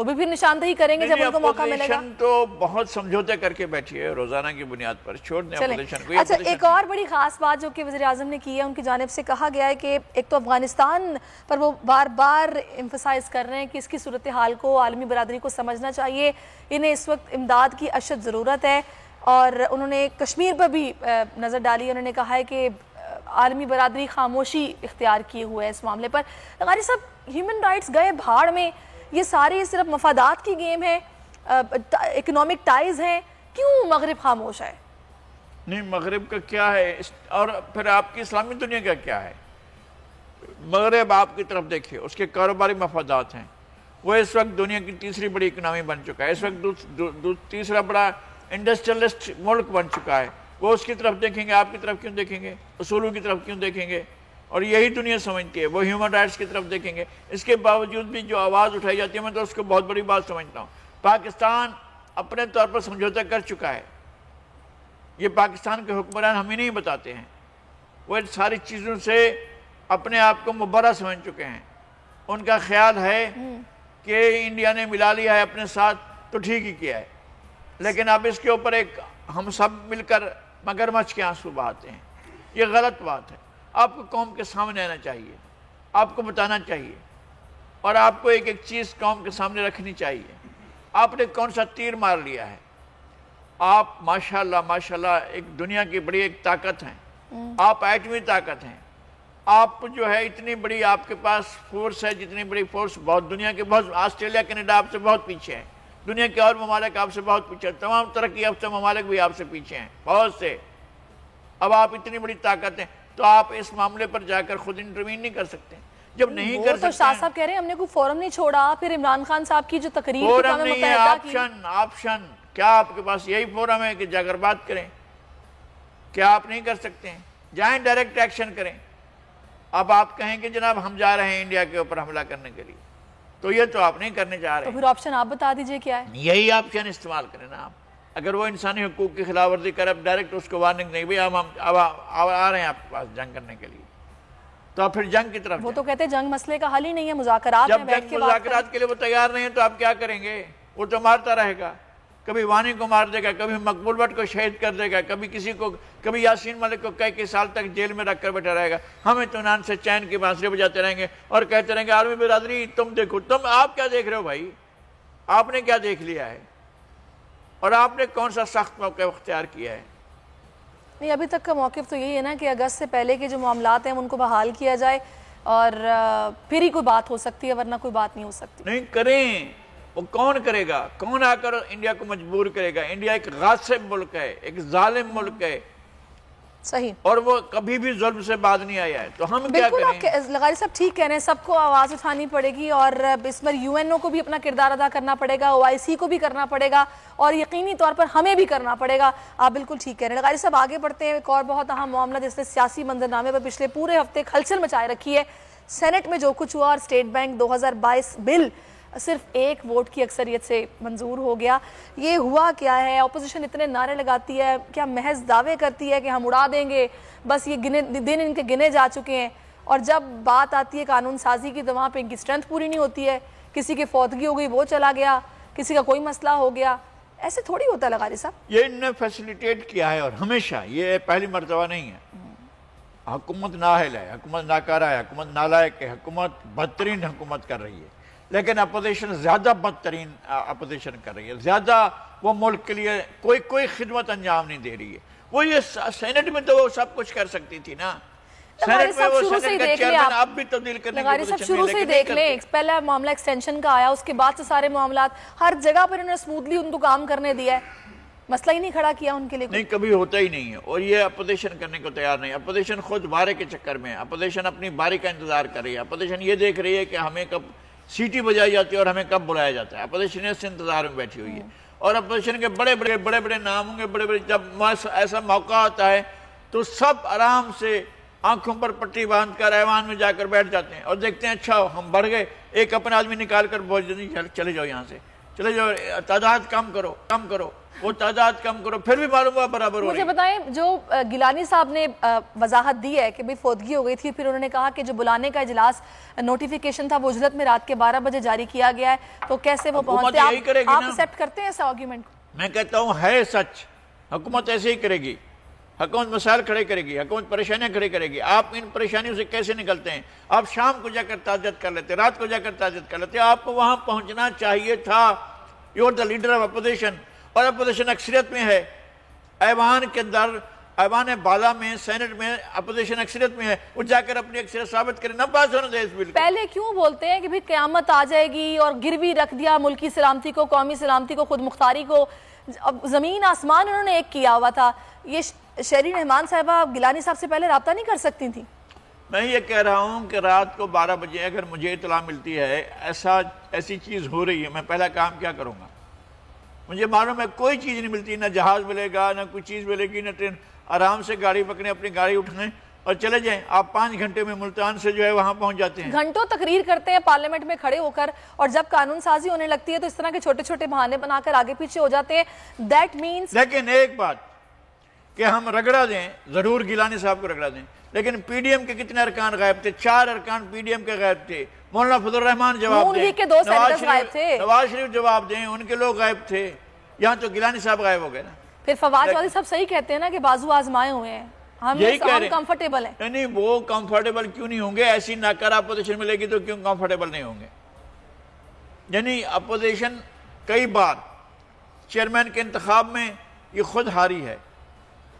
وہ بھی پھر نشاندہی کریں گے جب ان کو موقع ملے گا. اپوزیشن تو بہت سمجھوتے کر کے بیٹھی ہے روزانہ کی بنیاد پر, چھوڑ دیں اپوزیشن کو. اچھا, ایک اور بڑی خاص بات جو کہ وزیر اعظم نے کی ہے, ان کی جانب سے کہا گیا ہے کہ ایک تو افغانستان پر وہ بار بار ایمفسائز کر رہے ہیں کہ اس کی صورتحال کو عالمی برادری کو سمجھنا چاہیے, انہیں اس وقت امداد کی اشد ضرورت ہے. اور انہوں نے کشمیر پر بھی نظر ڈالی, انہوں نے کہا ہے کہ عالمی برادری خاموشی اختیار کیے ہوئے ہے اس معاملے پر. غاری صاحب, ہیومن رائٹس گئے بھاڑ میں, یہ ساری صرف مفادات کی گیم ہے, اکنامک ٹائز ہیں, کیوں مغرب خاموش ہے؟ نہیں, مغرب کا کیا ہے اور پھر آپ کی اسلامی دنیا کا کیا ہے؟ مغرب آپ کی طرف دیکھیے, اس کے کاروباری مفادات ہیں. وہ اس وقت دنیا کی تیسری بڑی اکنامی بن چکا ہے, اس وقت تیسرا بڑا انڈسٹریلسٹ ملک بن چکا ہے. وہ اس کی طرف دیکھیں گے, آپ کی طرف کیوں دیکھیں گے؟ اصولوں کی طرف کیوں دیکھیں گے؟ اور یہی دنیا سمجھتی ہے. وہ ہیومن رائٹس کی طرف دیکھیں گے. اس کے باوجود بھی جو آواز اٹھائی جاتی ہے, میں تو اس کو بہت بڑی بات سمجھتا ہوں. پاکستان اپنے طور پر سمجھوتا کر چکا ہے. یہ پاکستان کے حکمران ہمیں نہیں بتاتے ہیں, وہ ان ساری چیزوں سے اپنے آپ کو مبرہ سمجھ چکے ہیں. ان کا خیال ہے کہ انڈیا نے ملا لیا ہے اپنے ساتھ تو ٹھیک ہی کیا ہے, لیکن اب اس کے اوپر ایک ہم سب مل کر مگرمچھ کے آنسو بہاتے ہیں. یہ غلط بات ہے. آپ کو قوم کے سامنے آنا چاہیے, آپ کو بتانا چاہیے, اور آپ کو ایک ایک چیز قوم کے سامنے رکھنی چاہیے. آپ نے کون سا تیر مار لیا ہے؟ آپ ماشاءاللہ ایک دنیا کی بڑی ایک طاقت ہیں, آپ ایٹمی طاقت ہیں. آپ جو ہے اتنی بڑی آپ کے پاس فورس ہے, جتنی بڑی فورس بہت دنیا کے بہت, آسٹریلیا کینیڈا آپ سے بہت پیچھے ہیں, دنیا کے اور ممالک آپ سے بہت پیچھے ہیں, تمام ترقی یافتہ ممالک بھی آپ سے پیچھے ہیں بہت سے. اب آپ اتنی بڑی طاقت ہیں تو آپ اس معاملے پر جا کر خود انٹروین نہیں کر سکتے. جب نہیں کر سکتے, وہ تو شاہ صاحب کہہ رہے ہیں ہم نے کوئی فورم نہیں چھوڑا. پھر عمران خان صاحب کی جو تقریر کی, فورم نہیں ہے, آپشن. کیا آپ کے پاس یہی فورم ہے کہ جا کر بات کریں؟ کیا آپ نہیں کر سکتے ہیں؟ جائیں ڈائریکٹ ایکشن کریں. اب آپ کہیں کہ جناب ہم جا رہے ہیں انڈیا کے اوپر حملہ کرنے کے لیے, تو یہ تو آپ نہیں کرنے جا رہے تو ہیں. پھر آپشن آپ بتا دیجئے کیا ہے. یہی آپشن استعمال کریں نا آپ. اگر وہ انسانی حقوق کی خلاف ورزی کرے, اب ڈائریکٹ اس کو وارننگ نہیں, اب ہم آ رہے ہیں آپ کے پاس جنگ کرنے کے لیے, تو آپ پھر جنگ کی طرف وہ تو کہتے ہیں جنگ مسئلے کا حل ہی نہیں ہے, مذاکرات میں بیٹھ کے بات کریں. مذاکرات کے لیے وہ تیار نہیں ہے تو آپ کیا کریں گے؟ وہ تو مارتا رہے گا, کبھی وانی کو مار دے گا, کبھی مقبول بٹ کو شہید کر دے گا, کبھی کسی کو, کبھی یاسین ملک کو کئی سال تک جیل میں رکھ کر بیٹھا رہے گا. ہم اطمینان سے چین کی بانسری بجاتے رہیں گے اور کہتے رہیں گے عالمی برادری تم دیکھو. آپ کیا دیکھ رہے ہو بھائی؟ آپ نے کیا دیکھ لیا ہے؟ اور آپ نے کون سا سخت موقع اختیار کیا ہے؟ نہیں, ابھی تک کا موقف تو یہی ہے نا کہ اگست سے پہلے کے جو معاملات ہیں ان کو بحال کیا جائے, اور پھر ہی کوئی بات ہو سکتی ہے, ورنہ کوئی بات نہیں ہو سکتی. نہیں کریں. وہ کون کرے گا؟ کون آ کر انڈیا کو مجبور کرے گا؟ انڈیا ایک غاصب ملک ہے, ایک ظالم ملک ہے, صحیح, اور وہ کبھی بھی ظلم سے باز نہیں آیا ہے. تو ہم کیا بالکل کریں؟ آپ لغاری صاحب ٹھیک کہہ رہے ہیں, سب کو آواز اٹھانی پڑے گی, اور اس پر یو این او کو بھی اپنا کردار ادا کرنا پڑے گا, او آئی سی کو بھی کرنا پڑے گا, اور یقینی طور پر ہمیں بھی کرنا پڑے گا. آپ بالکل ٹھیک کہہ رہے ہیں. لغاری صاحب آگے بڑھتے ہیں. ایک اور بہت اہم معاملہ جس نے سیاسی منظرنامے پر پچھلے پورے ہفتے کھلچل مچائے رکھی ہے, سینٹ میں جو کچھ ہوا, اور اسٹیٹ بینک 2022 بل صرف ایک ووٹ کی اکثریت سے منظور ہو گیا. یہ ہوا کیا ہے؟ اپوزیشن اتنے نعرے لگاتی ہے, کیا محض دعوے کرتی ہے کہ ہم اڑا دیں گے, بس یہ دن ان کے گنے جا چکے ہیں, اور جب بات آتی ہے قانون سازی کی تو وہاں پہ ان کی اسٹرینتھ پوری نہیں ہوتی ہے. کسی کی فوتگی ہو گئی وہ چلا گیا, کسی کا کوئی مسئلہ ہو گیا. ایسے تھوڑی ہوتا ہے لغاری صاحب. یہ انہوں نے فیسیلیٹیٹ کیا ہے, اور ہمیشہ, یہ پہلی مرتبہ نہیں ہے. حکومت نااہل ہے, حکومت ناکارہ ہے, حکومت نالائق ہے, حکومت بدترین حکومت کر رہی ہے, لیکن اپوزیشن زیادہ بدترین اپوزیشن کر رہی ہے. زیادہ وہ ملک کے لیے کوئی خدمت انجام نہیں دے رہی ہے. وہ یہ سینٹ میں تو وہ سب کچھ کر سکتی تھی نا. سینٹ میں وہ سینٹ کا چیئرمین آپ بھی تبدیل کرنے کی لغاری صاحب شروع سے ہی دیکھ لیں, پہلا معاملہ ایکسٹینشن کا آیا, اس کے بعد سے سارے معاملات ہر جگہ پر انہوں نے سموتھلی ان کو کام کرنے دیا ہے, مسئلہ ہی نہیں کھڑا کیا ان کے لیے. نہیں, کبھی ہوتا ہی نہیں ہے. اور یہ اپوزیشن کرنے کو تیار نہیں. اپوزیشن خود بارے کے چکر میں, اپوزیشن اپنی باری کا انتظار کر رہی ہے. اپوزیشن یہ دیکھ رہی ہے کہ ہمیں کب سیٹی بجائی جاتی ہے اور ہمیں کب بلایا جاتا ہے. اپوزیشن اس انتظار میں بیٹھی ہوئی ہے, اور اپوزیشن کے بڑے بڑے نام ہوں گے, بڑے جب ایسا موقع آتا ہے تو سب آرام سے آنکھوں پر پٹی باندھ کر ایوان میں جا کر بیٹھ جاتے ہیں اور دیکھتے ہیں اچھا ہم بڑھ گئے, ایک اپنا آدمی نکال کر بہت جلدی چلے جاؤ یہاں سے. چلے جو تعداد کم کرو وہ تعداد کم کرو، پھر بھی معلوم ہوا برابر ہو رہی ہے۔ مجھے بتائیں، جو گیلانی صاحب نے وضاحت دی ہے کہ بھی فوتگی ہو گئی تھی، پھر انہوں نے کہا کہ جو بلانے کا اجلاس نوٹیفیکیشن تھا وہ اجلت میں رات کے 12 بجے جاری کیا گیا ہے، تو کیسے وہ پہنچتے ہیں؟ آپ ایکسیپٹ کرتے ہیں اس آرگیومنٹ کو؟ میں کہتا ہوں ہے سچ، حکومت ایسے ہی کرے گی، حکومت مسائل کھڑے کرے گی، حکومت پریشانیاں کھڑے کرے گی۔ آپ ان پریشانیوں سے کیسے نکلتے ہیں؟ آپ شام کو جا کر تعزیت کر لیتے، رات کو جا کر تعزیت کر لیتے، آپ کو وہاں پہنچنا چاہیے تھا۔ You are the leader of opposition, اور اپوزیشن اکثریت میں ہے، ایوان کے اندر، ایوان بالا میں، سینٹ میں اپوزیشن اکثریت میں ہے، وہ جا کر اپنی اکثریت ثابت کرے، نہ پاس ہونے دے اس بل کو۔ پہلے کیوں بولتے ہیں کہ بھی قیامت آ جائے گی اور گروی رکھ دیا ملکی سلامتی کو، قومی سلامتی کو، خود مختاری کو، اب زمین آسمان انہوں نے ایک کیا ہوا تھا۔ یہ شہری رحمان صاحبہ گیلانی صاحب سے پہلے رابطہ نہیں کر سکتی تھی؟ میں یہ کہہ رہا ہوں کہ رات کو 12 بجے اگر مجھے اطلاع ملتی ہے ایسی چیز ہو رہی ہے، میں پہلا کام کیا کروں گا؟ مجھے معلوم ہے کوئی چیز نہیں ملتی، نہ جہاز ملے گا، نہ کوئی چیز ملے گی، نہ ٹرین، آرام سے گاڑی پکڑیں، اپنی گاڑی اٹھائیں اور چلے جائیں۔ آپ 5 گھنٹے میں ملتان سے جو ہے وہاں پہنچ جاتے ہیں۔ گھنٹوں تقریر کرتے ہیں پارلیمنٹ میں کھڑے ہو کر، اور جب قانون سازی ہونے لگتی ہے تو اس طرح کے چھوٹے چھوٹے بہانے بنا کر آگے پیچھے ہو جاتے ہیں۔ دیٹ مینس لیکن ایک بات کہ ہم رگڑا دیں، ضرور گیلانی صاحب کو رگڑا دیں، لیکن پی ڈی ایم کے کتنے ارکان غائب تھے؟ 4 ارکان پی ڈی ایم کے غائب تھے۔ مولانا فضل الرحمان جواب نون دیں، لیگ کے 2 سینیٹرز غائب تھے، نواز شریف جواب دیں، ان کے لوگ غائب تھے، یہاں تو گیلانی صاحب غائب ہو گئے نا۔ پھر فواد چودھری صاحب صحیح کہتے ہیں نا کہ بازو آزمائے ہوئے ہیں، ہم کمفرٹیبل ہیں۔ نہیں، وہ کمفرٹیبل کیوں نہیں ہوں گے؟ ایسی ناکارہ اپوزیشن ملے گی تو کیوں کمفرٹیبل نہیں ہوں گے؟ یعنی اپوزیشن کئی بار چیئرمین کے انتخاب میں یہ خود ہاری ہے،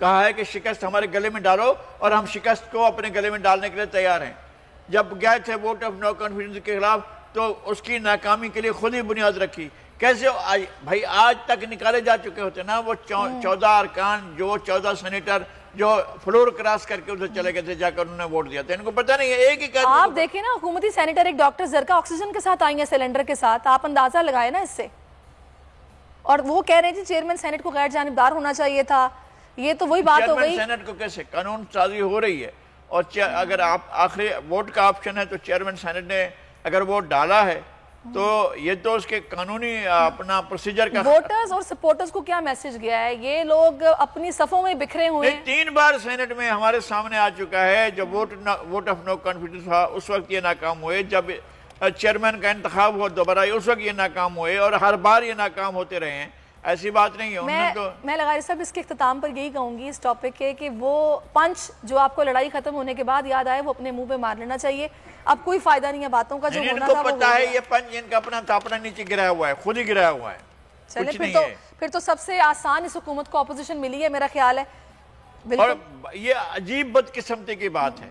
کہا ہے کہ شکست ہمارے گلے میں ڈالو، اور ہم شکست کو اپنے گلے میں ڈالنے کے لیے تیار ہیں۔ جب گئے تھے ووٹ آف نو کانفیڈنس کے خلاف تو اس کی ناکامی کے لیے خود ہی بنیاد رکھی۔ کیسے بھائی آج تک نکالے جا چکے ہوتے نا وہ 14 ارکان، جو 14 سینیٹر جو فلور کراس کر کے ادھر چلے گئے تھے، جا کر انہوں نے ووٹ دیا تھا، ان کو پتہ نہیں ہے ایک ہی آپ دیکھیں نا، حکومتی سینیٹر ایک ڈاکٹر زرکا آکسیجن کے ساتھ آئی ہیں، سیلنڈر کے ساتھ، آپ اندازہ لگائے نا اس سے، اور وہ کہہ رہے تھے چیئرمین سینٹ کو غیر جانبدار ہونا چاہیے تھا۔ یہ تو وہی بات ہو گئی، چیئرمین سینٹ کو کیسے قانون سازی ہو رہی ہے، اور اگر آپ آخری ووٹ کا آپشن ہے تو چیئرمین سینٹ نے اگر ووٹ ڈالا ہے تو یہ تو اس کے قانونی اپنا پروسیجر کا۔ ووٹرز اور سپورٹرز کو کیا میسج گیا ہے؟ یہ لوگ اپنی صفوں میں بکھرے ہوئے ہیں۔ 3 بار سینٹ میں ہمارے سامنے آ چکا ہے، جب ووٹ آف نو کانفیڈنس تھا اس وقت یہ ناکام ہوئے، جب چیئرمین کا انتخاب ہوا دوبارہ اس وقت یہ ناکام ہوئے، اور ہر بار یہ ناکام ہوتے رہے ہیں، ایسی بات نہیں ہے۔ میں لغاری صاحب اس کے اختتام پر یہی کہوں گی اس ٹاپک کے کہ وہ پنچ جو آپ کو لڑائی ختم ہونے کے بعد یاد آئے وہ اپنے منہ پہ مار لینا چاہیے، اب کوئی فائدہ نہیں ہے باتوں کا، جو ہونا تھا وہ ہو گیا۔ ان کو پتہ ہے یہ پنچ ان کا اپنا تھا، اپنا نیچے گرایا ہوا ہے، خود ہی گرایا ہوا ہے، چلے پھر تو سب سے آسان اس حکومت کو اپوزیشن ملی ہے میرا خیال ہے۔ اور یہ عجیب بدقسمتی کی بات ہے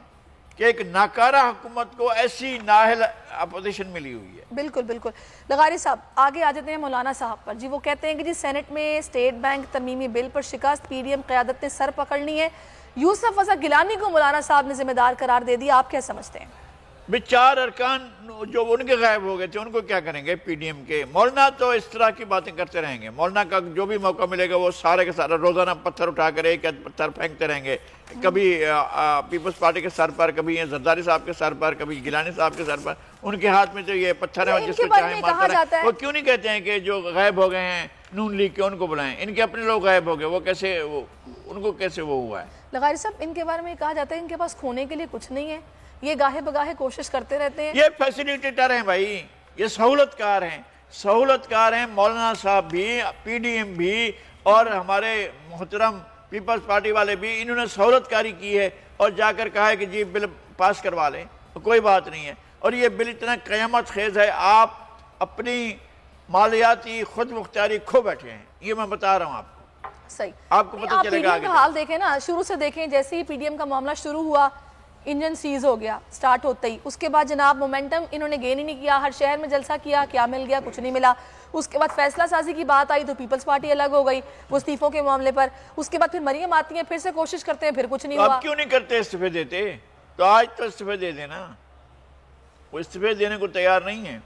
کہ ایک ناکارہ حکومت کو ایسی نااہل اپوزیشن ملی ہوئی ہے۔ بالکل بالکل۔ لغاری صاحب آگے آ جاتے ہیں مولانا صاحب پر، جی وہ کہتے ہیں کہ جی سینٹ میں اسٹیٹ بینک ترمیمی بل پر شکست، پی ڈی ایم قیادت نے سر پکڑنی ہے، یوسف رضا گیلانی کو مولانا صاحب نے ذمہ دار قرار دے دیا، آپ کیا سمجھتے ہیں؟ 4 ارکان جو ان کے غائب ہو گئے تھے ان کو کیا کریں گے پی ڈی ایم کے؟ مولانا تو اس طرح کی باتیں کرتے رہیں گے، مولانا کا جو بھی موقع ملے گا وہ سارے کے سارا روزانہ پتھر اٹھا کر ایک پتھر پھینکتے رہیں گے، کبھی پیپلز پارٹی کے سر پر، کبھی زرداری صاحب کے سر پر، کبھی گیلانی صاحب کے سر پر، ان کے ہاتھ میں تو یہ پتھر ہے جس کو چاہے مارتا ہے۔ وہ کیوں نہیں کہتے ہیں کہ جو غائب ہو گئے ہیں نون لیگ کے ان کو بلائیں؟ ان کے اپنے لوگ غائب ہو گئے، وہ کیسے ان کو کیسے وہ ہوا ہے؟ لغاری صاحب ان کے بارے میں کہا جاتا ہے ان کے پاس کھونے کے لیے کچھ نہیں ہے، یہ گاہے بگاہے کوشش کرتے رہتے ہیں۔ یہ فیسیلیٹیٹر ہیں بھائی، یہ سہولت کار ہیں، مولانا صاحب بھی، پی ڈی ایم بھی، اور ہمارے محترم پیپلز پارٹی والے بھی، انہوں نے سہولت کاری کی ہے اور جا کر کہا ہے کہ جی بل پاس کروا لیں، کوئی بات نہیں ہے۔ اور یہ بل اتنا قیامت خیز ہے، آپ اپنی مالیاتی خود مختاری کھو بیٹھے ہیں، یہ میں بتا رہا ہوں آپ کو۔ صحیح، آپ کو پتہ چلے گا آپ پی ڈی ایم کا حال دیکھیں نا، شروع سے دیکھیں، جیسے ہی پی ڈی ایم کا معاملہ شروع ہوا انجن سیز ہو گیا سٹارٹ ہوتا ہی، اس کے بعد جناب مومنٹم انہوں نے گین ہی نہیں کیا، ہر شہر میں جلسہ کیا، کیا مل گیا؟ کچھ نہیں ملا۔ اس کے بعد فیصلہ سازی کی بات آئی تو پیپلز پارٹی الگ ہو گئی وہ استعفوں کے معاملے پر، اس کے بعد پھر مریم آتی ہیں، پھر سے کوشش کرتے ہیں، پھر کچھ نہیں ہوا۔ اب کیوں نہیں کرتے استعفے دیتے؟ تو آج تو استعفے دے دینا، وہ استعفے دینے کو تیار نہیں ہیں،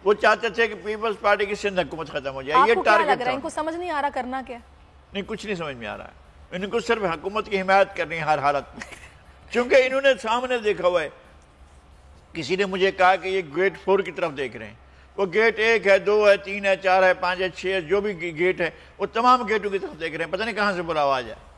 وہ چاہتے تھے کہ پیپلز پارٹی کی سندھ حکومت ختم ہو جائے، یہ ٹارگٹ تھا۔ ان کو سمجھ نہیں آ رہا کرنا کیا؟ نہیں، کچھ نہیں سمجھ میں آ رہا ہے، ان کو صرف حکومت کی حمایت کرنی ہے ہر حالت میں، چونکہ انہوں نے سامنے دیکھا ہوا ہے۔ کسی نے مجھے کہا کہ یہ گیٹ 4 کی طرف دیکھ رہے ہیں، وہ گیٹ 1 ہے، 2 ہے، 3 ہے، 4 ہے، 5 ہے، 6 ہے، جو بھی گیٹ ہے وہ تمام گیٹوں کی طرف دیکھ رہے ہیں، پتہ نہیں کہاں سے بلاوا آ جائے۔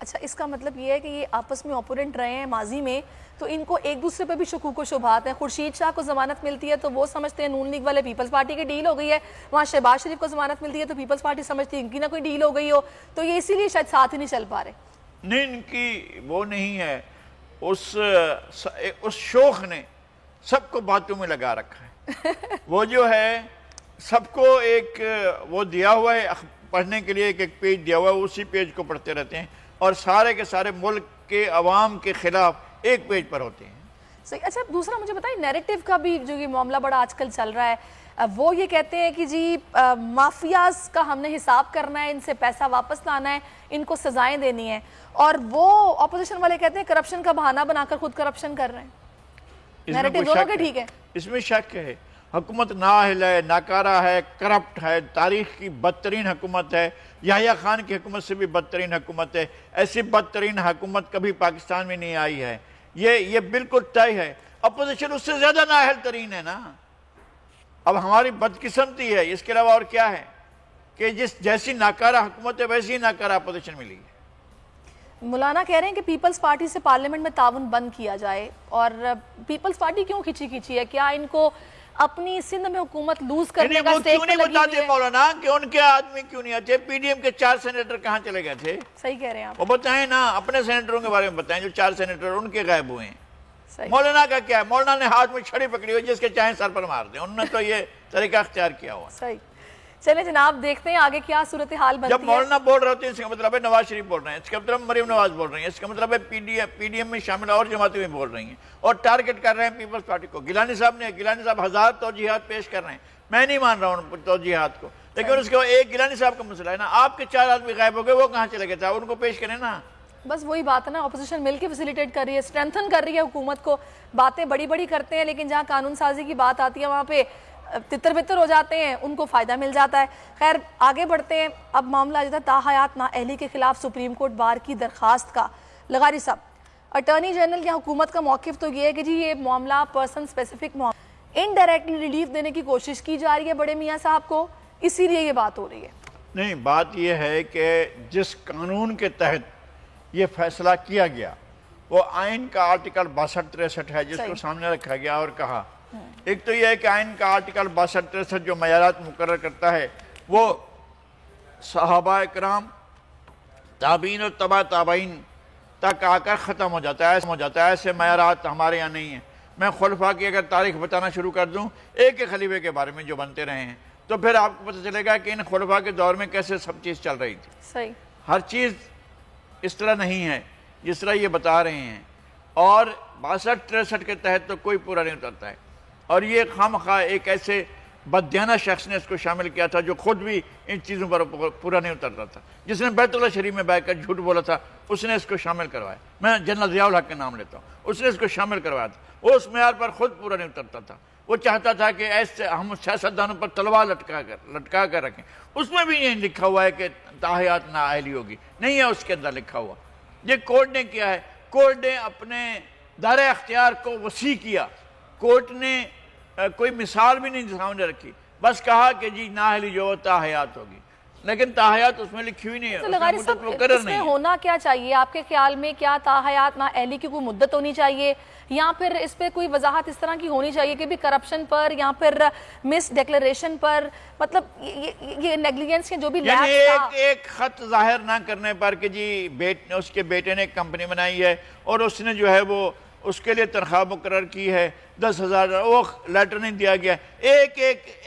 اچھا، اس کا مطلب یہ ہے کہ یہ آپس میں اوپوننٹ رہے ہیں ماضی میں، تو ان کو ایک دوسرے پہ بھی شکوک و شبہات ہیں۔ خورشید شاہ کو ضمانت ملتی ہے تو وہ سمجھتے ہیں نون لیگ والے پیپلز پارٹی کی ڈیل ہو گئی ہے، وہاں شہباز شریف کو ضمانت ملتی ہے تو پیپلز پارٹی سمجھتی ہے ان کی نہ کوئی ڈیل ہو گئی ہو، تو یہ اسی لیے شاید ساتھ ہی نہیں چل پا رہے۔ نہیں، ان کی وہ نہیں ہے، اس شوخ نے سب کو باتوں میں لگا رکھا ہے۔ وہ جو ہے سب کو ایک وہ دیا ہوا ہے پڑھنے کے لیے، ایک پیج دیا ہوا ہے، اسی پیج کو پڑھتے رہتے ہیں اور سارے کے سارے ملک کے عوام کے خلاف ایک پیج پر ہوتے ہیں۔ صحیح۔ اچھا، دوسرا مجھے بتائیں نیریٹو کا بھی جو یہ معاملہ بڑا آج کل چل رہا ہے، وہ یہ کہتے ہیں کہ جی مافیاز کا ہم نے حساب کرنا ہے، ان سے پیسہ واپس لانا ہے، ان کو سزائیں دینی ہیں، اور وہ اپوزیشن والے کہتے ہیں کرپشن کا بہانہ بنا کر خود کرپشن کر رہے ہیں۔ نیریٹو دونوں کے ٹھیک ہے؟ اس میں شک ہے، حکومت نااہل ہے، ناکارہ ہے، کرپٹ ہے، تاریخ کی بدترین حکومت ہے، یحییٰ خان کی حکومت سے بھی بدترین حکومت ہے، ایسی بدترین حکومت کبھی پاکستان میں نہیں آئی ہے، یہ بالکل طے ہے۔ اپوزیشن اس سے زیادہ نااہل ترین ہے نا۔ اب ہماری بدقسمتی ہے، اس کے علاوہ اور کیا ہے کہ جیسی ناکارہ حکومت ہے ویسی ہی ناکارہ اپوزیشن ملی ہے۔ مولانا کہہ رہے ہیں کہ پیپلز پارٹی سے پارلیمنٹ میں تعاون بند کیا جائے، اور پیپلز پارٹی کیوں کھچی ہے؟ کیا ان کو اپنی سندھ میں حکومت لوز کرنے کا وہ سٹیک کیوں پہ نہیں لگی ہوئی بتاتے ہے؟ مولانا کہ ان کے آدمی کیوں نہیں آتے؟ پی ڈی ایم کے 4 سینیٹر کہاں چلے گئے تھے؟ صحیح کہہ رہے ہیں آپ۔ وہ بتائیں نا، اپنے سینیٹروں کے بارے میں بتائیں، جو 4 سینیٹر ان کے غائب ہوئے ہیں۔ صحیح۔ مولانا کا کیا ہے؟ مولانا نے ہاتھ میں چھڑی پکڑی ہوئی، جس کے چاہیں سر پر مار دیں، انہوں نے تو یہ طریقہ اختیار کیا ہوا۔ صحیح۔ چلیں جناب، دیکھتے ہیں آگے کیا صورتحال بنتی ہے۔ جب مولانا بول رہے ہوتے ہیں اس کا مطلب ہے نواز شریف بول رہے ہیں، اس کا مطلب مریم نواز بول رہی ہیں، اس کا مطلب ہے پی ڈی ایم میں شامل اور جماعتیں بھی بول رہی ہیں اور ٹارگٹ کر رہے ہیں پیپلز پارٹی کو۔ گیلانی صاحب 1000 توجیحات پیش کر رہے ہیں، میں نہیں مان رہا ہوں ان توجیحات کو، لیکن اس کے ایک گیلانی صاحب کا مسئلہ ہے نا، آپ کے 4 آدمی غائب ہو گئے، وہ کہاں چلے گئے تھے؟ ان کو پیش کریں نا۔ بس وہی بات ہے نا، اپوزیشن مل کے فیسیلیٹیٹ کر رہی ہے، اسٹرینتھن کر رہی ہے حکومت کو، باتیں بڑی بڑی کرتے ہیں لیکن جہاں قانون سازی کی بات آتی ہے وہاں پہ تتر بتر ہو جاتے ہیں، ان کو فائدہ مل جاتا ہے۔ خیر آگے بڑھتے ہیں، اب معاملہ آ جاتا ہے تاحیات نااہلی کے خلاف سپریم کورٹ بار کی درخواست کا۔ لغاری صاحب، اٹارنی جنرل یا حکومت کا موقف تو یہ ہے کہ جی یہ معاملہ پرسن سپیسیفک معاملہ، انڈائریکٹلی ریلیف دینے کی کوشش کی جا رہی ہے بڑے میاں صاحب کو، اسی لیے یہ بات ہو رہی ہے۔ نہیں، بات یہ ہے کہ جس قانون کے تحت یہ فیصلہ کیا گیا وہ آئین کا آرٹیکل 62-63 ہے، جس کو سامنے رکھا گیا اور کہا، ایک تو یہ ہے کہ آئین کا آرٹیکل 62-63 جو معیارات مقرر کرتا ہے وہ صحابہ کرام، تابعین اور تبع تابعین تک آ کر ختم ہو جاتا ہے، ایسے معیارات ہمارے یہاں نہیں ہیں۔ میں خلفاء کی اگر تاریخ بتانا شروع کر دوں ایک ایک خلیفے کے بارے میں جو بنتے رہے ہیں تو پھر آپ کو پتہ چلے گا کہ ان خلفاء کے دور میں کیسے سب چیز چل رہی تھی۔ صحیح۔ ہر چیز اس طرح نہیں ہے جس طرح یہ بتا رہے ہیں، اور 62-63 کے تحت تو کوئی پورا نہیں اترتا ہے، اور یہ خواہ ایک ایسے بددیانہ شخص نے اس کو شامل کیا تھا جو خود بھی ان چیزوں پر پورا نہیں اترتا تھا، جس نے بیت اللہ شریف میں بیٹھ کر جھوٹ بولا تھا، اس نے اس کو شامل کروایا۔ میں جنرل ضیاء الحق کا نام لیتا ہوں، اس نے اس کو شامل کروایا تھا، وہ اس معیار پر خود پورا نہیں اترتا تھا، وہ چاہتا تھا کہ ایسے ہم سیاستدانوں پر تلوار لٹکا کر رکھیں۔ اس میں بھی نہیں لکھا ہوا ہے کہ تاحیات نااہلی ہوگی، نہیں ہے اس کے اندر لکھا ہوا۔ یہ کورٹ نے کیا ہے، کورٹ نے اپنے دائرہ اختیار کو وسیع کیا، کورٹ نے کوئی مثال بھی نہیں سامنے رکھی، بس کہا کہ جی نااہلی جو تاحیات ہوگی، لیکن تاحیات اس میں لکھی ہوئی نہیں ہے، تو لغاری صاحب اس میں ہونا کیا چاہیے آپ کے خیال میں؟ کیا تاحیات نااہلی کی کوئی مدت ہونی چاہیے، یا پھر اس پہ کوئی وضاحت اس طرح کی ہونی چاہیے کہ بھی کرپشن پر یا پھر مس ڈیکلیریشن پر، مطلب یہ نیگلیجنس کے جو بھی یعنی ایک خط ظاہر نہ کرنے پر کہ جی اس کے بیٹے نے کمپنی بنائی ہے اور اس نے جو ہے وہ اس کے لیے تنخواہ مقرر کی ہے 10,000، وہ لیٹر نہیں دیا گیا۔ ایک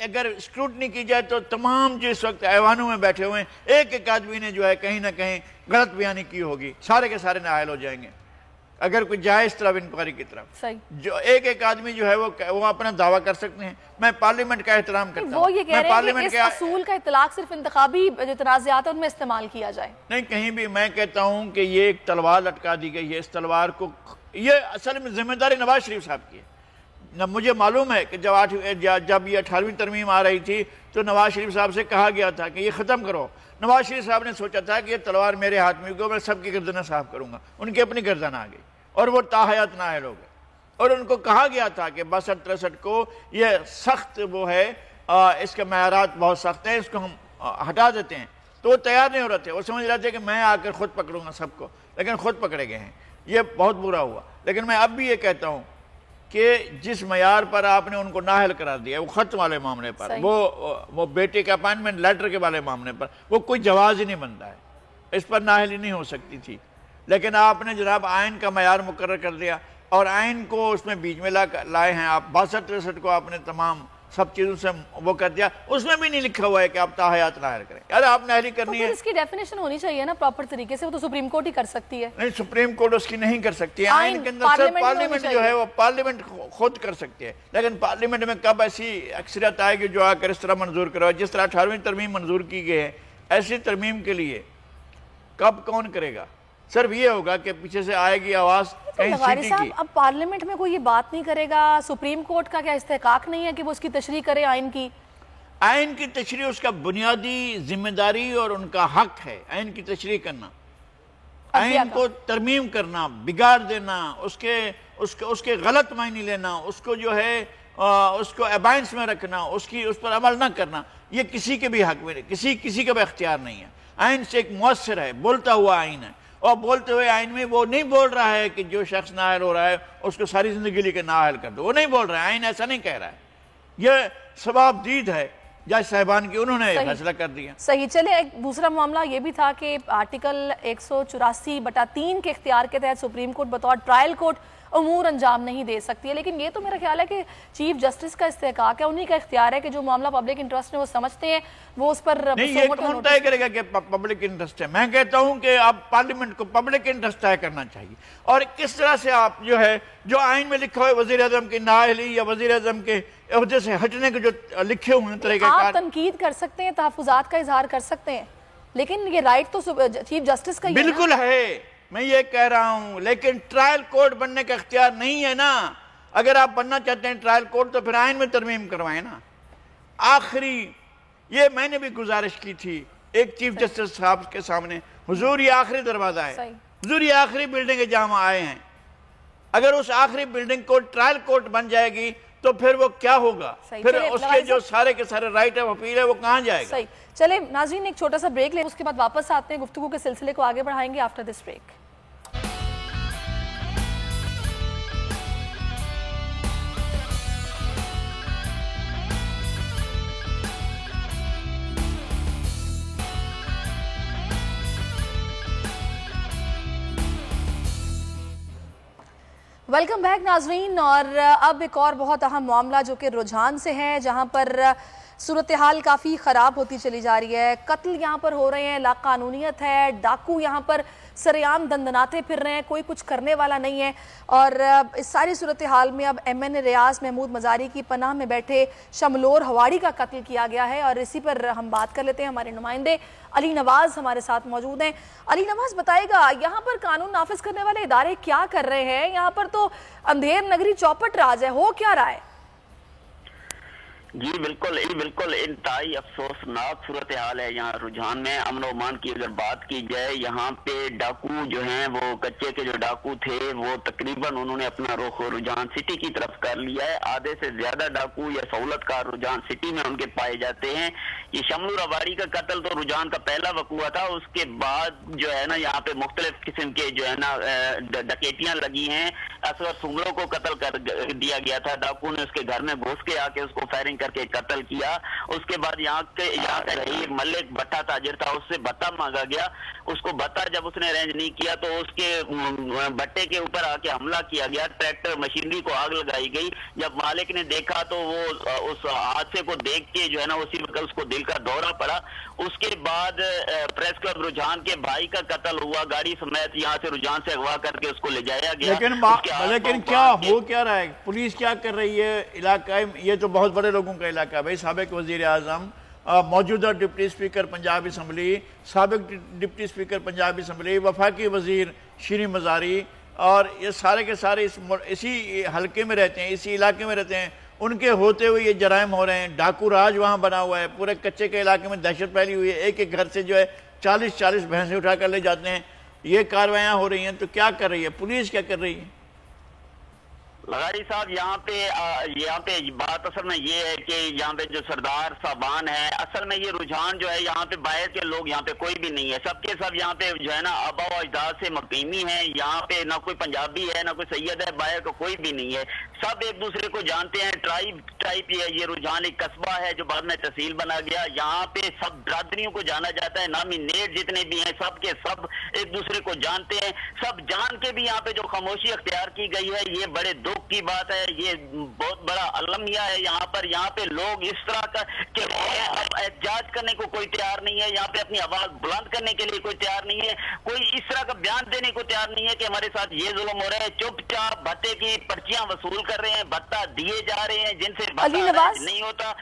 اگر اسکروٹنی کی جائے تو تمام جو اس وقت ایوانوں میں بیٹھے ہوئے ہیں ایک ایک آدمی نے جو ہے کہیں نہ کہیں غلط بیانی کی ہوگی، سارے کے سارے نااہل ہو جائیں گے اگر کوئی جائے اس طرف انکوائری کی طرف۔ جو ایک آدمی جو ہے وہ اپنا دعویٰ کر سکتے ہیں۔ میں پارلیمنٹ کا احترام کرتا ہوں، وہ یہ کہہ رہے ہیں کہ اس اصول کا اطلاق صرف انتخابی جو تنازعات ہیں ان میں استعمال کیا جائے، نہیں کہیں بھی۔ میں کہتا ہوں کہ یہ ایک تلوار لٹکا دی گئی ہے، اس تلوار کو یہ اصل میں ذمہ داری نواز شریف صاحب کی ہے۔ مجھے معلوم ہے کہ جب یہ 18ویں ترمیم آ رہی تھی تو نواز شریف صاحب سے کہا گیا تھا کہ یہ ختم کرو۔ نواز شریف صاحب نے سوچا تھا کہ یہ تلوار میرے ہاتھ میں ہوگی، میں سب کی گردنیں صاف کروں گا، ان کی اپنی گردن آ گئی اور وہ تاحیات نااہل ہو گئے۔ اور ان کو کہا گیا تھا کہ 62-63 کو یہ سخت وہ ہے، اس کے معیارات بہت سخت ہیں، اس کو ہم ہٹا دیتے ہیں، تو وہ تیار نہیں ہو رہے تھے، وہ سمجھ رہے تھے کہ میں آ کر خود پکڑوں گا سب کو، لیکن خود پکڑے گئے ہیں، یہ بہت برا ہوا۔ لیکن میں اب بھی یہ کہتا ہوں کہ جس معیار پر آپ نے ان کو نااہل قرار دیا، وہ خط والے معاملے پر، وہ بیٹے کے اپائنٹمنٹ لیٹر کے والے معاملے پر، وہ کوئی جواز ہی نہیں بنتا ہے، اس پر نااہلی نہیں ہو سکتی تھی۔ لیکن آپ نے جناب آئین کا معیار مقرر کر دیا، اور آئین کو اس میں بیچ میں لائے ہیں آپ، 62-63 کو آپ نے تمام سب چیزوں سے وہ کر دیا، اس میں بھی نہیں لکھا ہوا ہے کہ آپ تاحیات نااہل کریں۔ یار آپ نااہلی کرنی ہے، اس کی ڈیفینیشن ہونی چاہیے نا پراپر طریقے سے، وہ تو سپریم کورٹ ہی کر سکتی ہے۔ نہیں، سپریم کورٹ اس کی نہیں کر سکتی ہے، آئین کے اندر صرف پارلیمنٹ جو ہے وہ پارلیمنٹ خود کر سکتی ہے، لیکن پارلیمنٹ میں کب ایسی اکثریت آئے گی جو آ کر اس طرح منظور کرو، جس طرح 18ویں ترمیم منظور کی گئی ہے، ایسی ترمیم کے لیے کب کون کرے گا؟ صرف یہ ہوگا کہ پیچھے سے آئے گی آواز کہیں لغاری سیٹی صاحب، کی۔ اب پارلیمنٹ میں کوئی یہ بات نہیں کرے گا، سپریم کورٹ کا کیا استحقاق نہیں ہے کہ وہ اس کی تشریح کرے آئین کی؟ آئین کی تشریح اس کا بنیادی ذمہ داری اور ان کا حق ہے، آئین کی تشریح کرنا، آئین کو ترمیم کرنا، بگاڑ دینا، اس کے غلط معنی لینا، اس کو جو ہے اس کو ابائنس میں رکھنا، اس پر عمل نہ کرنا، یہ کسی کے بھی حق میں نہیں، کسی کا بھی اختیار نہیں ہے۔ آئین سے ایک مؤثر ہے، بولتا ہوا آئین ہے، اور بولتے ہوئے آئین میں وہ نہیں بول رہا ہے کہ جو شخص نااہل ہو رہا ہے اس کو ساری زندگی لے کے نااہل کر دو، وہ نہیں بول رہا ہے، آئین ایسا نہیں کہہ رہا ہے، یہ ثواب دید ہے جج صاحبان کی، انہوں نے فیصلہ کر دیا۔ صحیح، چلے ایک دوسرا معاملہ یہ بھی تھا کہ آرٹیکل 184/3 کے اختیار کے تحت سپریم کورٹ بطور ٹرائل کورٹ امور انجام نہیں دے سکتی ہے، لیکن یہ تو میرا خیال ہے کہ چیف جسٹس کا استحقاق ہے، انہی کا اختیار ہے کہ جو معاملہ پبلک انٹرسٹ میں وہ سمجھتے ہیں وہ اس پر نہیں، یہ کون طے کرے گا کہ پبلک انٹرسٹ ہے؟ میں کہتا ہوں کہ آپ پارلیمنٹ کو پبلک انٹرسٹ طے کرنا چاہیے، اور کس طرح سے آپ جو ہے جو آئین میں لکھا ہوئے وزیر اعظم کی نااہلی یا وزیر اعظم کے عہدے سے ہٹنے کے جو لکھے ہوئے ہیں طریقہ کار، آپ تنقید کر سکتے ہیں، تحفظات کا اظہار کر سکتے ہیں، لیکن یہ رائٹ تو چیف جسٹس کا ہی ہے۔ بالکل ہے، میں یہ کہہ رہا ہوں، لیکن ٹرائل کورٹ بننے کا اختیار نہیں ہے نا۔ اگر آپ بننا چاہتے ہیں ٹرائل کورٹ تو پھر آئین میں ترمیم کروائیں نا۔ آخری یہ میں نے بھی گزارش کی تھی ایک چیف جسٹس صاحب کے سامنے، حضور یہ آخری دروازہ ہے، حضور یہ آخری بلڈنگ ہے جہاں ہم آئے ہیں، اگر اس آخری بلڈنگ کو ٹرائل کورٹ بن جائے گی تو پھر وہ کیا ہوگا؟ پھر اس کے جو سارے کے سارے رائٹ ہے اپیل ہے وہ کہاں جائے گا؟ صحیح، چلے ناظرین ایک چھوٹا سا بریک لیں، اس کے بعد واپس آتے ہیں، گفتگو کے سلسلے کو آگے بڑھائیں گے after this break. Welcome back ناظرین، اور اب ایک اور بہت اہم معاملہ جو کہ رجحان سے ہے، جہاں پر صورتحال کافی خراب ہوتی چلی جا رہی ہے، قتل یہاں پر ہو رہے ہیں، لاقانونیت ہے، ڈاکو یہاں پر سریعام دندناتے پھر رہے ہیں، کوئی کچھ کرنے والا نہیں ہے، اور اس ساری صورتحال میں اب MN ریاض محمود مزاری کی پناہ میں بیٹھے شملور ہواڑی کا قتل کیا گیا ہے، اور اسی پر ہم بات کر لیتے ہیں۔ ہمارے نمائندے علی نواز ہمارے ساتھ موجود ہیں۔ علی نواز، بتائے گا یہاں پر قانون نافذ کرنے والے ادارے کیا کر رہے ہیں؟ یہاں پر تو اندھیر نگری چوپٹ راج ہے، ہو کیا رہا ہے؟ جی بالکل انتہائی افسوسناک صورتحال ہے یہاں رجحان میں۔ امن و امان کی اگر بات کی جائے، یہاں پہ ڈاکو جو ہیں وہ کچے کے جو ڈاکو تھے وہ تقریباً انہوں نے اپنا رخ رجحان سٹی کی طرف کر لیا ہے۔ آدھے سے زیادہ ڈاکو یا سہولت کار رجحان سٹی میں ان کے پائے جاتے ہیں۔ یہ شملور ہواڑی کا قتل تو رجحان کا پہلا وقوع تھا، اس کے بعد جو ہے نا یہاں پہ مختلف قسم کے جو ہے نا ڈکیتیاں لگی ہیں۔ اصغر سنگروں کو قتل کر دیا گیا تھا، ڈاکو نے اس کے گھر میں گھس کے آ کے اس کو فائرنگ کر کے قتل کیا۔ اس کے بعد یہاں کا رہی ملک بھٹا تاجر تھا، اس سے بھتا مانگا گیا، اس کو بھتا جب اس نے رینج نہیں کیا تو اس کے بھٹے کے اوپر آ کے حملہ کیا گیا، ٹریکٹر مشینری کو آگ لگائی گئی۔ جب مالک نے دیکھا تو وہ اس حادثے کو دیکھ کے جو ہے نا اسی وقت اس کو دل کا دورہ پڑا۔ اس کے بعد پریس کلب رجحان کے بھائی کا قتل ہوا، گاڑی سمیت یہاں سے رجحان سے اغوا کر کے اس کو لے جایا گیا۔ لیکن کیا ہو کیا رہا ہے؟ پولیس کیا کر رہی ہے علاقہ؟ یہ تو بہت بڑے لوگوں کا علاقہ ہے بھائی، سابق وزیر اعظم، موجودہ ڈپٹی اسپیکر پنجاب اسمبلی، سابق ڈپٹی اسپیکر پنجاب اسمبلی، وفاقی وزیر شیریں مزاری، اور یہ سارے کے سارے اسی حلقے میں رہتے ہیں، اسی علاقے میں رہتے ہیں، ان کے ہوتے ہوئے یہ جرائم ہو رہے ہیں۔ ڈاکو راج وہاں بنا ہوا ہے، پورے کچے کے علاقے میں دہشت پھیلی ہوئی ہے، ایک ایک گھر سے جو ہے 40 بھینسیں اٹھا کر لے جاتے ہیں۔ یہ کاروائیاں ہو رہی ہیں تو کیا کر رہی ہے پولیس؟ کیا کر رہی ہے؟ لغاری صاحب یہاں پہ بات اصل میں یہ ہے کہ یہاں پہ جو سردار صاحبان ہے، اصل میں یہ رجحان جو ہے یہاں پہ باہر کے لوگ یہاں پہ کوئی بھی نہیں ہے، سب کے سب یہاں پہ جو ہے نا آبا و اجداد سے مقیمی ہیں، یہاں پہ نہ کوئی پنجابی ہے نہ کوئی سید ہے، باہر کا کوئی بھی نہیں ہے، سب ایک دوسرے کو جانتے ہیں، ٹرائب یہ رجحان ایک قصبہ ہے جو بعد میں تحصیل بنا گیا، یہاں پہ سب برادریوں کو جانا جاتا ہے، نامی نیٹ جتنے بھی ہیں سب کے سب ایک دوسرے کو جانتے ہیں، سب جان کے بھی یہاں پہ جو خاموشی اختیار کی گئی ہے یہ بڑے دکھ کی بات ہے، یہ بہت بڑا المیہ ہے یہاں پہ لوگ اس طرح کا کہ اب احتجاج کرنے کو کوئی تیار نہیں ہے، یہاں پہ اپنی آواز بلند کرنے کے لیے کوئی تیار نہیں ہے، کوئی اس طرح کا بیان دینے کو تیار نہیں ہے کہ ہمارے ساتھ یہ ظلم ہو رہا ہے، چپ چاپ بھتے کی پرچیاں وصول کر رہے ہیں، بھتہ دیے جا رہے ہیں جن سے علی نواز نہیں ہوتا۔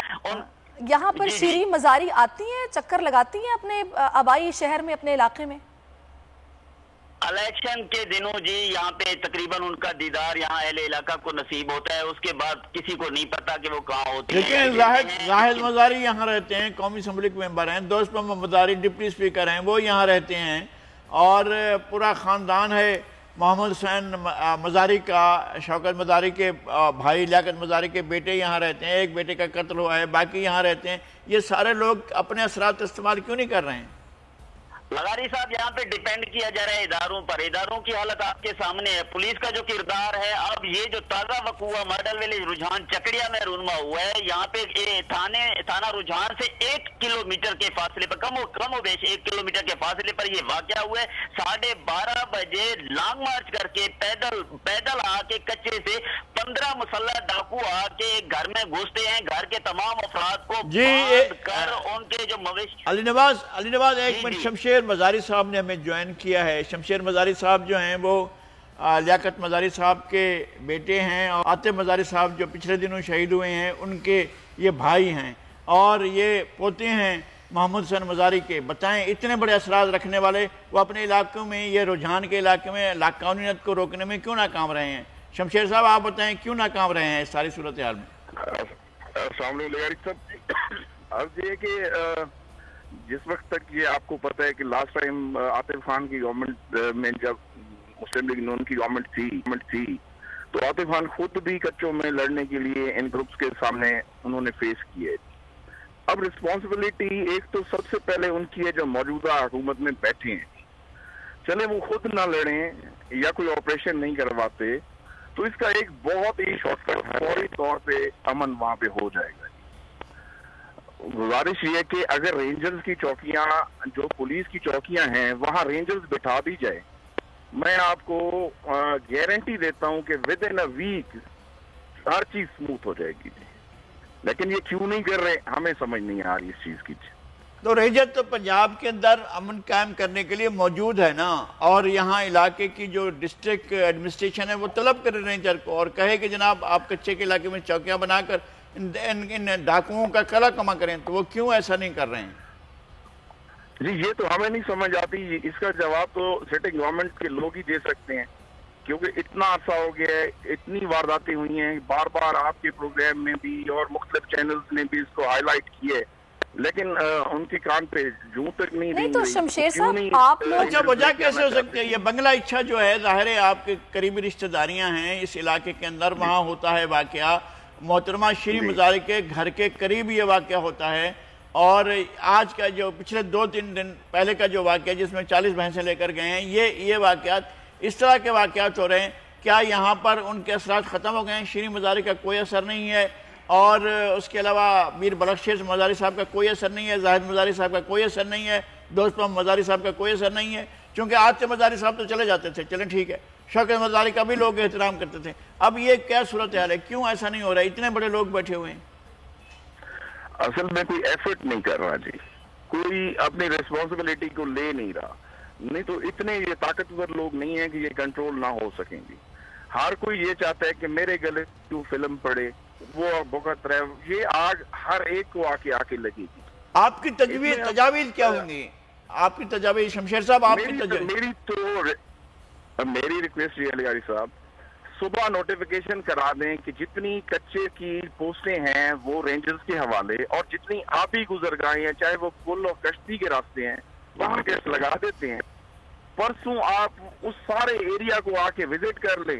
یہاں پر شیریں مزاری آتی ہیں، چکر لگاتی ہیں اپنے آبائی شہر میں، اپنے علاقے میں؟ الیکشن کے دنوں جی یہاں پہ تقریباً ان کا دیدار یہاں اہل علاقہ کو نصیب ہوتا ہے، اس کے بعد کسی کو نہیں پتا کہ وہ کہاں ہوتی ہے۔ لیکن زاہد مزاری یہاں رہتے ہیں، قومی اسمبلی کے ممبر ہیں، دوست محمد مزاری ڈپٹی اسپیکر ہیں، وہ یہاں رہتے ہیں، اور پورا خاندان ہے محمد حسین مزاری کا، شوکت مزاری کے بھائی لیاقت مزاری کے بیٹے یہاں رہتے ہیں، ایک بیٹے کا قتل ہوا ہے، باقی یہاں رہتے ہیں، یہ سارے لوگ اپنے اثرات استعمال کیوں نہیں کر رہے ہیں؟ لغاری صاحب یہاں پہ ڈیپینڈ کیا جا رہا ہے اداروں پر، اداروں کی حالت آپ کے سامنے ہے، پولیس کا جو کردار ہے، اب یہ جو تازہ وقوع ماڈل ویلیج رجحان چکڑیا میں رونما ہوا ہے، یہاں پہ تھانہ رجحان سے 1 کلومیٹر کے فاصلے پر کم و بیش 1 کلومیٹر کے فاصلے پر یہ واقعہ ہوا ہے، 12:30 بجے لانگ مارچ کر کے پیدل آ کے کچے سے 15 مسلح ڈاکو آ کے گھر میں گھستے ہیں، گھر کے تمام افراد کو باندھ کر ان کے جو مویشی۔ علی نواز ایک منٹ، شمشیر مزاری صاحب نے ہمیں جوائن کیا ہے۔ شمشیر مزاری صاحب جو ہیں وہ لیاقت مزاری صاحب کے بیٹے ہیں، اور عاطف مزاری صاحب جو پچھلے دنوں شہید ہوئے ہیں ان کے یہ بھائی ہیں، اور یہ پوتے ہیں محمد حسین مزاری کے۔ بتائیں اتنے بڑے اثرات رکھنے والے وہ اپنے علاقوں میں، یہ رجحان کے علاقے میں قانونیت کو روکنے میں کیوں ناکام رہے ہیں؟ شمشیر صاحب آپ بتائیں کیوں ناکام رہے ہیں اس ساری صورتحال میں؟ السلام علیکم صاحب، عرض یہ کہ جس وقت تک یہ آپ کو پتہ ہے کہ لاسٹ ٹائم عاطف خان کی گورنمنٹ میں جب مسلم لیگ نون کی گورنمنٹ تھی تو عاطف خان خود بھی کچوں میں لڑنے کے لیے ان گروپس کے سامنے انہوں نے فیس کیے۔ اب رسپانسبلٹی ایک تو سب سے پہلے ان کی ہے جو موجودہ حکومت میں بیٹھے ہیں، چلے وہ خود نہ لڑیں یا کوئی آپریشن نہیں کرواتے تو اس کا ایک بہت ہی شارٹ کٹ فوری طور پہ امن وہاں پہ ہو جائے گا۔ گزارش یہ کہ اگر رینجرز کی چوکیاں جو پولیس کی چوکیاں ہیں وہاں رینجرز بٹھا دی جائے، میں آپ کو گارنٹی دیتا ہوں کہ ود ان اے ویک ہر چیز سموتھ ہو جائے گی، لیکن یہ کیوں نہیں کر رہے ہمیں سمجھ نہیں آ رہی اس چیز کی۔ تو رینجر تو پنجاب کے اندر امن قائم کرنے کے لیے موجود ہے نا، اور یہاں علاقے کی جو ڈسٹرکٹ ایڈمنسٹریشن ہے وہ طلب کرے رینجر کو اور کہے کہ جناب آپ کچے کے علاقے میں چوکیاں بنا کر ان ڈاکوؤں کا کلا کما کریں، تو وہ کیوں ایسا نہیں کر رہے ہیں؟ جی یہ تو ہمیں نہیں سمجھ آتی، اس کا جواب تو سٹنگ گورنمنٹ کے لوگ ہی دے سکتے ہیں، کیونکہ اتنا عرصہ ہو گیا ہے، اتنی وارداتیں ہوئی ہیں، بار بار آپ کے پروگرام میں بھی اور مختلف چینلز نے بھی اس کو ہائی لائٹ کیے، لیکن ان کے کان پہ جوں تک نہیں تو شمشیر صاحب آپ لوگ وجہ کیسے ہو سکتی ہے؟ یہ بنگلہ اچھا جو ہے ظاہر ہے آپ کے قریبی رشتہ داریاں ہیں اس علاقے کے اندر، وہاں ہوتا ہے واقعہ، محترمہ شیریں مزاری کے گھر کے قریب یہ واقعہ ہوتا ہے، اور آج کا جو پچھلے 2-3 دن پہلے کا جو واقعہ جس میں 40 بھینسیں لے کر گئے ہیں، یہ واقعات اس طرح کے واقعات ہو رہے ہیں، کیا یہاں پر ان کے اثرات ختم ہو گئے ہیں؟ شیریں مزاری کا کوئی اثر نہیں ہے، اور اس کے علاوہ میر بلخشیز مزاری صاحب کا کوئی اثر نہیں ہے، زاہد مزاری صاحب کا کوئی اثر نہیں ہے، دوست محمد مزاری صاحب کا کوئی اثر نہیں ہے، چونکہ عاطف مزاری صاحب تو چلے جاتے تھے، چلیں ٹھیک ہے، شوکت مزاری کا بھی لوگ احترام کرتے تھے، اب یہ کیا صورتحال ہے؟ کیوں ایسا نہیں ہو رہا ہے؟ اتنے بڑے لوگ بیٹھے ہوئے ہیں۔ اصل میں کوئی ایفرٹ نہیں کر رہا جی، کوئی اپنی ریسپانسبلٹی کو لے نہیں رہا، نہیں تو اتنے یہ طاقتور لوگ نہیں ہیں کہ یہ کنٹرول نہ ہو سکیں گی، ہر کوئی یہ چاہتا ہے کہ میرے گلے کیوں فلم پڑے، وہ بھگت رہے، یہ آگ ہر ایک کو آ کے لگے گی۔ آپ کی تجاویز کیا ہوں گی؟ آپ کی تجاویز شمشیر صاحب، آپ کی تجاویز؟ میری ریکویسٹ یہ علی صاحب، صبح نوٹیفیکیشن کرا دیں کہ جتنی کچے کی پوسٹیں ہیں وہ رینجرز کے حوالے، اور جتنی آبی گزرگاہیں ہیں چاہے وہ پل اور کشتی کے راستے ہیں وہاں گیس لگا دیتے ہیں، پرسوں آپ اس سارے ایریا کو آ کے وزٹ کر لیں،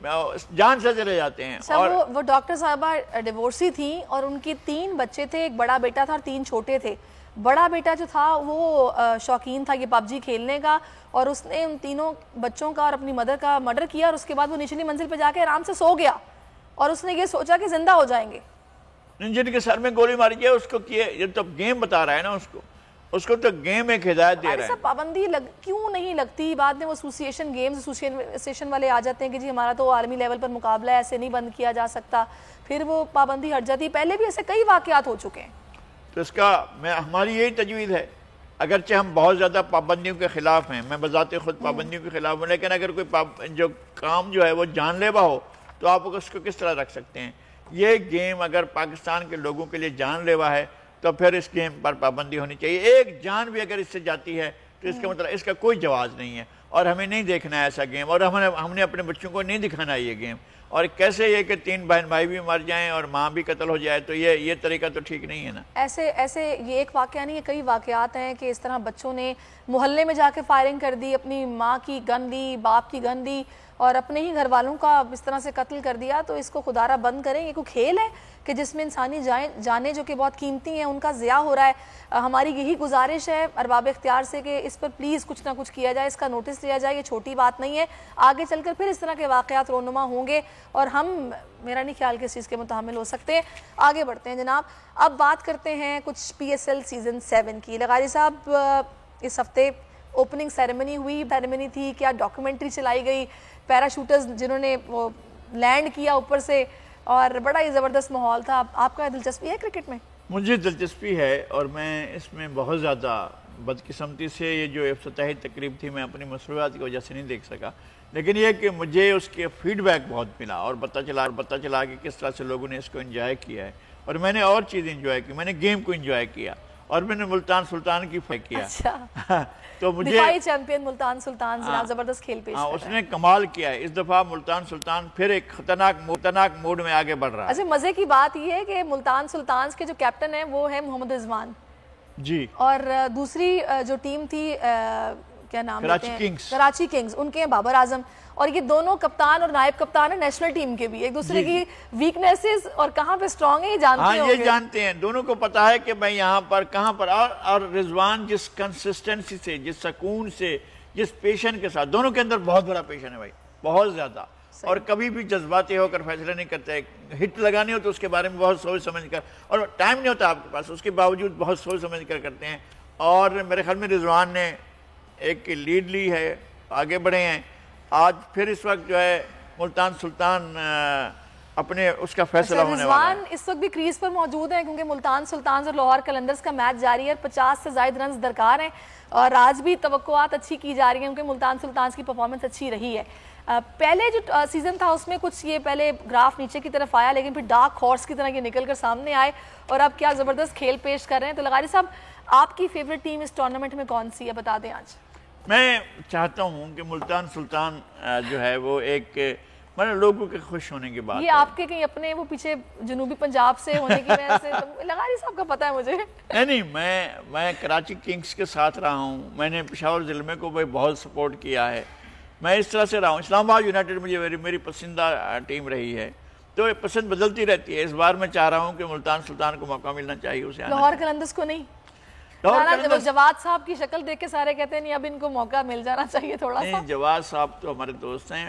جان سے چلے جاتے ہیں. اور وہ ڈاکٹر صاحبہ ڈیورسی تھیں اور ان کی 3 بچے تھے, ایک بڑا بیٹا تھا اور 3 چھوٹے تھے. بڑا بیٹا جو تھا وہ شوقین تھا یہ PUBG کھیلنے کا, اور اس نے ان تینوں بچوں کا اور اپنی مدر کا مرڈر کیا, اور اس کے بعد وہ نچلی منزل پہ جا کے آرام سے سو گیا اور اس نے یہ سوچا کہ زندہ ہو جائیں گے. جن کے سر میں گولی ماری جائے اس کو کیے, یہ تو گیم بتا رہا ہے نا, اس کو تو گیم ایک ہدایت دے رہا ہے. پابندی کیوں نہیں لگتی؟ بعد میں وہ ایسوسیشن گیمز ایسوسیشن والے آ جاتے ہیں کہ جی ہمارا تو عالمی لیول پر مقابلہ ہے, ایسے نہیں بند کیا جا سکتا, پھر وہ پابندی ہٹ جاتی. پہلے بھی ایسے کئی واقعات ہو چکے ہیں. تو اس کا ہماری یہی تجویز ہے, اگرچہ ہم بہت زیادہ پابندیوں کے خلاف ہیں, میں بذات خود پابندیوں کے خلاف ہوں, لیکن اگر کوئی جو کام جو ہے وہ جان لیوا ہو تو آپ اس کو کس طرح رکھ سکتے ہیں. یہ گیم اگر پاکستان کے لوگوں کے لیے جان لیوا ہے تو پھر اس گیم پر پابندی ہونی چاہیے. ایک جان بھی اگر اس سے جاتی ہے تو اس کا مطلب اس کا کوئی جواز نہیں ہے, اور ہمیں نہیں دیکھنا ہے ایسا گیم, اور ہم نے اپنے بچوں کو نہیں دکھانا ہے یہ گیم. اور کیسے یہ کہ 3 بہن بھائی بھی مر جائیں اور ماں بھی قتل ہو جائے, تو یہ طریقہ تو ٹھیک نہیں ہے نا. ایسے یہ ایک واقعہ نہیں ہے, کئی واقعات ہیں کہ اس طرح بچوں نے محلے میں جا کے فائرنگ کر دی, اپنی ماں کی گن لی, باپ کی گن لی, اور اپنے ہی گھر والوں کا اس طرح سے قتل کر دیا. تو اس کو خدارہ بند کریں. یہ کوئی کھیل ہے کہ جس میں انسانی جانیں جو کہ بہت قیمتی ہیں ان کا ضیاع ہو رہا ہے. ہماری یہی گزارش ہے ارباب اختیار سے کہ اس پر پلیز کچھ نہ کچھ کیا جائے, اس کا نوٹس لیا جائے. یہ چھوٹی بات نہیں ہے, آگے چل کر پھر اس طرح کے واقعات رونما ہوں گے اور ہم میرا نہیں خیال کہ اس چیز کے متحمل ہو سکتے ہیں. آگے بڑھتے ہیں جناب, اب بات کرتے ہیں کچھ PSL سیزن 7 کی. لغاری صاحب اس ہفتے اوپننگ سیریمنی تھی, کیا ڈاکیومنٹری چلائی گئی, پیرا شوٹرز جنہوں نے وہ لینڈ کیا اوپر سے, اور بڑا ہی زبردست ماحول تھا. آپ کا دلچسپی ہے کرکٹ میں؟ مجھے دلچسپی ہے, اور میں اس میں بہت زیادہ بدقسمتی سے یہ جو افتتاحی تقریب تھی میں اپنی مصروفیات کی وجہ سے نہیں دیکھ سکا, لیکن یہ کہ مجھے اس کے فیڈ بیک بہت ملا اور پتہ چلا کہ کس طرح سے لوگوں نے اس کو انجوائے کیا ہے. اور میں نے اور چیز انجوائے کی, میں نے گیم کو انجوائے کیا, اور میں نے ملتان سلطان کی فائٹ کیا. اچھا, تو مجھے دفاعی چیمپئن ملتان سلطان جناب زبردست کھیل پیش کر رہا ہے. اس نے کمال کیا ہے. اس دفعہ ملتان سلطان پھر ایک خطرناک موڈ میں آگے بڑھ رہا ہے. اچھا, مزے کی بات یہ ہے کہ ملتان سلطانز کے جو کیپٹن ہیں وہ ہے محمد رضوان جی, اور دوسری جو ٹیم تھی کیا نام لیتے ہیں, کراچی کنگز, ان کے ہیں بابر اعظم. اور یہ دونوں کپتان اور نائب کپتان ہیں نیشنل ٹیم کے بھی, ایک دوسرے کی ویکنیسز اور کہاں پہ سٹرونگ ہیں یہ جانتے ہیں. ہاں, یہ جانتے ہیں, دونوں کو پتا ہے کہ میں یہاں پر کہاں پر, اور رضوان جس کنسسٹنسی سے, جس سکون سے, جس پیشن کے ساتھ, دونوں کے اندر بہت بڑا پیشن ہے بھائی, بہت زیادہ, اور کبھی بھی جذباتی ہو کر فیصلہ نہیں کرتے. ہٹ لگانی ہو تو اس کے بارے میں بہت سوچ سمجھ کر, اور ٹائم نہیں ہوتا آپ کے پاس, اس کے باوجود بہت سوچ سمجھ کر کرتے ہیں. اور میرے خیال میں رضوان نے ایک لیڈ لی ہے, آگے بڑھے ہیں. آج پھر اس وقت جو ہے ملتان سلطان اپنے اس کا فیصلہ ہونے والا ہے. رضوان اس وقت بھی کریز پر موجود ہیں کیونکہ ملتان سلطانز اور لاہور قلندرز کا میچ جاری ہے, 50 سے زائد رنز درکار ہیں, اور آج بھی توقعات اچھی کی جا رہی ہیں کیونکہ ملتان سلطانز کی پرفارمنس اچھی رہی ہے. پہلے جو سیزن تھا اس میں کچھ یہ پہلے گراف نیچے کی طرف آیا, لیکن پھر ڈارک ہارس کی طرح یہ نکل کر سامنے آئے اور اب کیا زبردست کھیل پیش کر رہے ہیں. تو لغاری صاحب, آپ کی فیوریٹ ٹیم اس ٹورنامنٹ میں کون سی ہے, بتا دیں آج. میں چاہتا ہوں کہ ملتان سلطان جو ہے وہ ایک لوگوں کے خوش ہونے کی بات. یہ آپ کے کہیں اپنے وہ پیچھے جنوبی پنجاب سے ہونے کی وجہ سے, لغاری صاحب کا پتہ ہے مجھے. نہیں, میں کراچی کنگز کے ساتھ رہا ہوں, میں نے پشاور ضلع کو بھی بہت سپورٹ کیا ہے, میں اس طرح سے رہا ہوں. اسلام آباد یونائٹڈ مجھے میری پسندیدہ ٹیم رہی ہے, تو پسند بدلتی رہتی ہے. اس بار میں چاہ رہا ہوں کہ ملتان سلطان کو موقع ملنا چاہیے اسے. لاہور قلندرز کو نہیں؟ جواد صاحب کی شکل دیکھ کے سارے کہتے ہیں نہیں اب ان کو موقع مل جانا چاہیے تھوڑا سا. نہیں, جواد صاحب تو ہمارے دوست ہیں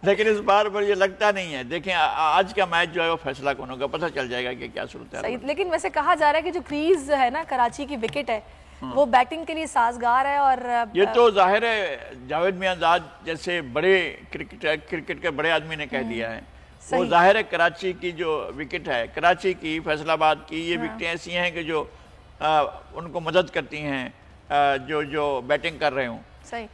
لیکن اس بار پر یہ لگتا نہیں ہے. دیکھیں آج کا میچ جو ہے وہ فیصلہ کون ہوگا, پتہ چل جائے گا کہ کیا صورت ہے. لیکن ویسے کہا جا رہا ہے کہ جو کریز ہے نا کراچی کی وکٹ ہے وہ بیٹنگ کے لیے سازگار ہے, اور یہ تو ظاہر ہے جاوید میاں جیسے بڑے کرکٹ کے بڑے آدمی نے کہہ دیا ہے. وہ ظاہر ہے کراچی کی جو وکٹ ہے, کراچی کی, فیصل آباد کی, یہ وکٹیں ایسی ہیں کہ جو ان کو مدد کرتی ہیں جو بیٹنگ کر رہے ہوں.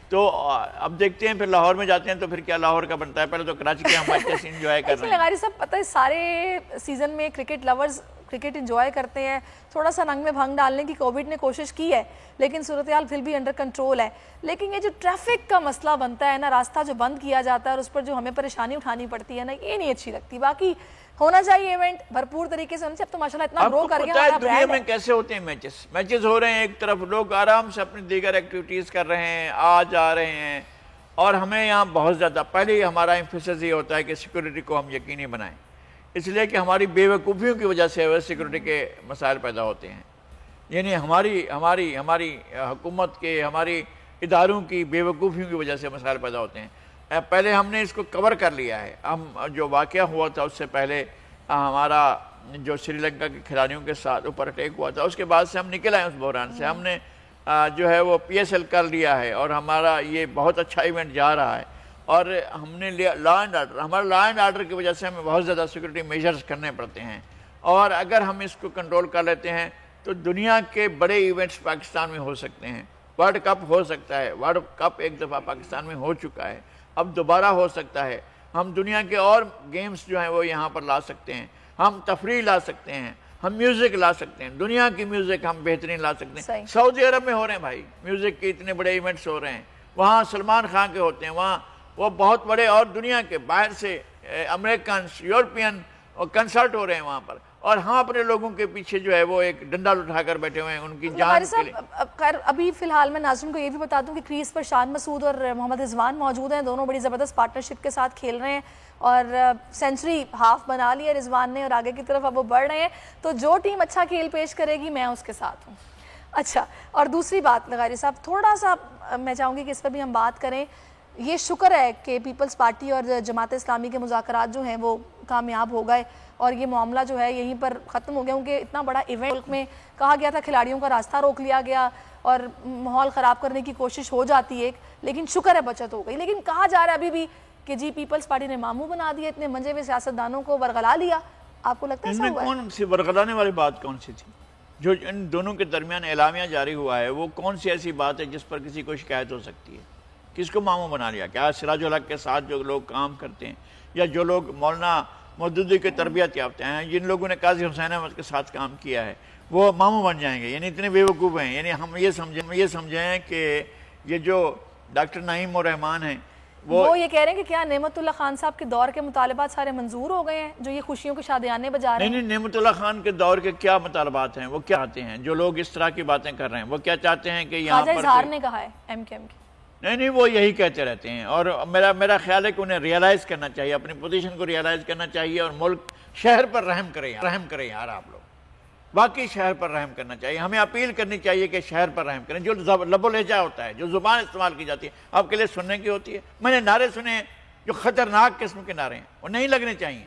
تو اب دیکھتے ہیں پھر لاہور میں جاتے ہیں تو پھر کیا لاہور کا بنتا ہے. پہلے تو کراچی کے ہم میچ انجوائے کر رہے ہیں. لغاری صاحب پتہ ہے سارے سیزن میں کرکٹ لورز کرکٹ انجوائے کرتے ہیں, تھوڑا سا رنگ میں بھنگ ڈالنے کی کووڈ نے کوشش کی ہے لیکن صورتحال پھر بھی انڈر کنٹرول ہے. لیکن یہ جو ٹریفک کا مسئلہ بنتا ہے نا, راستہ جو بند کیا جاتا ہے اور اس پر جو ہمیں پریشانی اٹھانی پڑتی ہے نا, یہ نہیں اچھی لگتی. باقی ہونا چاہیے ایونٹ بھرپور طریقے سے ہونا چاہیے. اب تو ماشاءاللہ اتنا گرو کر گیا ہمارا دنیا میں کیسے ہوتے ہیں میچز ہو رہے ہیں, ایک طرف لوگ آرام سے اپنی دیگر ایکٹیویٹیز کر رہے ہیں, آ جا رہے ہیں, اور ہمیں یہاں بہت زیادہ پہلے ہی ہمارا ایمفیسس یہ ہوتا ہے کہ سیکورٹی کو ہم یقینی بنائیں، اس لیے کہ ہماری بے وقوفیوں کی وجہ سے سیکورٹی کے مسائل پیدا ہوتے ہیں، یعنی ہماری حکومت کے، ہماری اداروں کی بے وقوفیوں کی وجہ سے مسائل پیدا ہوتے ہیں۔ پہلے ہم نے اس کو کور کر لیا ہے۔ ہم جو واقعہ ہوا تھا اس سے پہلے ہمارا جو سری لنکا کے کھلاڑیوں کے ساتھ اوپر اٹیک ہوا تھا، اس کے بعد سے ہم نکل آئے اس بحران سے، ہم نے جو ہے وہ پی ایس ایل کر لیا ہے اور ہمارا یہ بہت اچھا ایونٹ جا رہا ہے، اور ہم نے لا اینڈ آرڈر، ہمارا لا اینڈ آرڈر کی وجہ سے ہمیں بہت زیادہ سیکورٹی میجرز کرنے پڑتے ہیں، اور اگر ہم اس کو کنٹرول کر لیتے ہیں تو دنیا کے بڑے ایونٹس پاکستان میں ہو سکتے ہیں۔ ورلڈ کپ ہو سکتا ہے، ورلڈ کپ ایک دفعہ پاکستان میں ہو چکا ہے، اب دوبارہ ہو سکتا ہے۔ ہم دنیا کے اور گیمز جو ہیں وہ یہاں پر لا سکتے ہیں، ہم تفریح لا سکتے ہیں، ہم میوزک لا سکتے ہیں، دنیا کی میوزک ہم بہترین لا سکتے ہیں۔ سعودی عرب میں ہو رہے ہیں بھائی، میوزک کے اتنے بڑے ایونٹس ہو رہے ہیں، وہاں سلمان خان کے ہوتے ہیں، وہاں وہ بہت بڑے، اور دنیا کے باہر سے امریکنس، یورپین کنسرٹ ہو رہے ہیں وہاں پر، اور ہم اپنے لوگوں کے پیچھے جو ہے وہ ایک ڈنڈا اٹھا کر بیٹھے ہوئے ہیں ان کی جان کے لیے۔ خیر ابھی فی الحال میں ناظرین کو یہ بھی بتا دوں کہ کریز پر شان مسعود اور محمد رضوان موجود ہیں، دونوں بڑی زبردست پارٹنرشپ کے ساتھ کھیل رہے ہیں، اور سینچری ہاف بنا لی ہے رضوان نے، اور آگے کی طرف اب وہ بڑھ رہے ہیں، تو جو ٹیم اچھا کھیل پیش کرے گی میں اس کے ساتھ ہوں۔ اچھا، اور دوسری بات لغاری صاحب، تھوڑا سا میں چاہوں گی کہ اس پر بھی ہم بات کریں۔ یہ شکر ہے کہ پیپلز پارٹی اور جماعت اسلامی کے مذاکرات جو ہیں وہ کامیاب ہو گئے، اور یہ معاملہ جو ہے یہیں پر ختم ہو گیا، کیونکہ اتنا بڑا ایونٹ ملک میں کہا گیا تھا، کھلاڑیوں کا راستہ روک لیا گیا اور ماحول خراب کرنے کی کوشش ہو جاتی ہے، لیکن شکر ہے بچت ہو گئی۔ لیکن کہا جا رہا ہے ابھی بھی کہ جی پیپلز پارٹی نے ماموں بنا دیا، اتنے منجے ہوئے سیاستدانوں کو ورغلا لیا، آپ کو لگتا ہے ایسا ہوا ہے؟ کون سی ورغلانے والی بات کون سی تھی؟ جو ان دونوں کے درمیان اعلامیہ جاری ہوا ہے وہ کون سی ایسی بات ہے جس پر کسی کو شکایت ہو سکتی ہے؟ کس کو ماموں بنا لیا؟ کیا سراج الحق کے ساتھ جو لوگ کام کرتے ہیں، یا جو لوگ مولانا مودودی کے تربیت یافتہ ہیں، جن لوگوں نے قاضی حسین احمد کے ساتھ کام کیا ہے، وہ ماموں بن جائیں گے؟ یعنی اتنے بے وقوف ہیں، یعنی ہم یہ سمجھیں کہ یہ جو ڈاکٹر نعیم الرحمان ہیں وہ یہ کہہ رہے ہیں کہ کیا نعمت اللہ خان صاحب کے دور کے مطالبات سارے منظور ہو گئے ہیں جو یہ خوشیوں کے شادیانے بجا رہے ہیں؟ نہیں، نعمت اللہ خان کے دور کے کیا مطالبات ہیں، وہ کیا آتے ہیں؟ جو لوگ اس طرح کی باتیں کر رہے ہیں وہ کیا چاہتے ہیں کہ یہاں پر اظہار نے کہا ہے ایم کے ایم کی؟ نہیں، وہ یہی کہتے رہتے ہیں، اور میرا خیال ہے کہ انہیں ریئلائز کرنا چاہیے، اپنی پوزیشن کو ریئلائز کرنا چاہیے، اور ملک شہر پر رحم کریں یار، آپ لوگ واقعی شہر پر رحم کرنا چاہیے۔ ہمیں اپیل کرنی چاہیے کہ شہر پر رحم کریں۔ جو لب و لہجہ ہوتا ہے، جو زبان استعمال کی جاتی ہے، آپ کے لیے سننے کی ہوتی ہے۔ میں نے نعرے سنے ہیں جو خطرناک قسم کے نعرے ہیں، وہ نہیں لگنے چاہیے،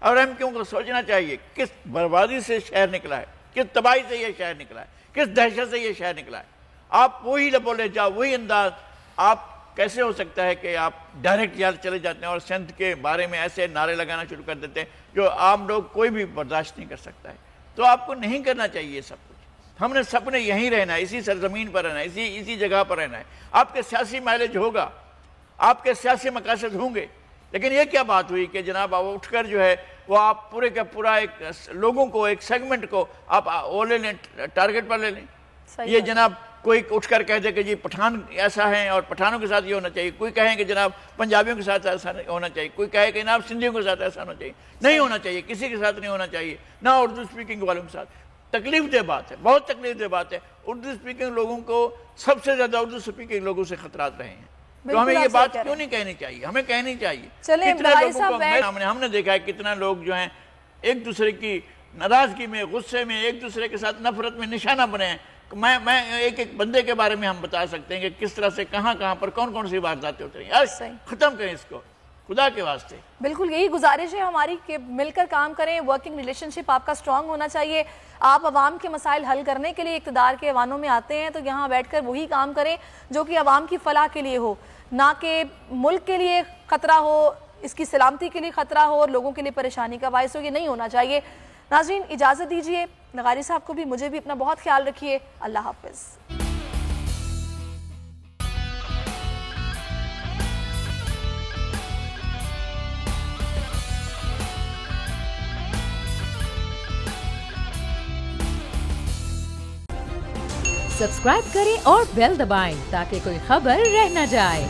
اور ہم کیوں کو سوچنا چاہیے کس بربادی سے شہر نکلا ہے، کس تباہی سے یہ شہر نکلا ہے، کس دہشت سے یہ شہر نکلا ہے۔ آپ وہی لب و لہجہ، وہی انداز، آپ کیسے ہو سکتا ہے کہ آپ ڈائریکٹ یہاں چلے جاتے ہیں اور سندھ کے بارے میں ایسے نعرے لگانا شروع کر دیتے ہیں جو عام لوگ کوئی بھی برداشت نہیں کر سکتا ہے؟ تو آپ کو نہیں کرنا چاہیے یہ سب کچھ۔ ہم نے سب نے یہیں رہنا ہے، اسی سرزمین پر رہنا ہے، اسی جگہ پر رہنا ہے۔ آپ کے سیاسی مائلیج ہوگا، آپ کے سیاسی مقاصد ہوں گے، لیکن یہ کیا بات ہوئی کہ جناب آپ اٹھ کر جو ہے وہ آپ پورے کا پورا ایک لوگوں کو، ایک سیگمنٹ کو آپ وہ لے لیں، ٹارگٹ پر لے لیں۔ یہ جناب کوئی اٹھ کر کہہ دے کہ جی پٹھان ایسا ہے اور پٹھانوں کے ساتھ یہ ہونا چاہیے، کوئی کہیں کہ جناب پنجابیوں کے ساتھ ایسا ہونا چاہیے، کوئی کہے کہ جناب سندھیوں کے ساتھ ایسا ہونا چاہیے۔ نہیں ہونا چاہیے، کسی کے ساتھ نہیں ہونا چاہیے، نہ اردو سپیکنگ والوں کے ساتھ۔ تکلیف دہ بات ہے، بہت تکلیف دہ بات ہے۔ اردو سپیکنگ لوگوں کو سب سے زیادہ اردو سپیکنگ لوگوں سے خطرات رہے ہیں، تو ہمیں یہ بات کیوں نہیں کہنی چاہیے؟ ہمیں کہنی چاہیے۔ ہم نے دیکھا ہے کتنا لوگ جو ہیں ایک دوسرے کی ناراضگی میں، غصے میں، ایک دوسرے کے ساتھ نفرت میں نشانہ بنے ہیں۔ میں ایک بندے کے بارے میں ہم بتا سکتے ہیں کہ کس طرح سے کہاں پر کون سی وارداتیں ہوتی ہیں۔ یار ختم کریں اس کو، خدا کے واسطے۔ بالکل یہی گزارش ہے ہماری کہ مل کر کام کریں، ورکنگ ریلیشن شپ آپ کا اسٹرانگ ہونا چاہیے۔ آپ عوام کے مسائل حل کرنے کے لیے اقتدار کے ایوانوں میں آتے ہیں تو یہاں بیٹھ کر وہی کام کریں جو کہ عوام کی فلاح کے لیے ہو، نہ کہ ملک کے لیے خطرہ ہو، اس کی سلامتی کے لیے خطرہ ہو اور لوگوں کے لیے پریشانی کا باعث ہو۔ یہ نہیں ہونا چاہیے۔ ناظرین اجازت دیجیے، نغاری صاحب کو بھی، مجھے بھی اپنا بہت خیال رکھیے۔ اللہ حافظ۔ سبسکرائب کریں اور بیل دبائیں تاکہ کوئی خبر رہ نہ جائے۔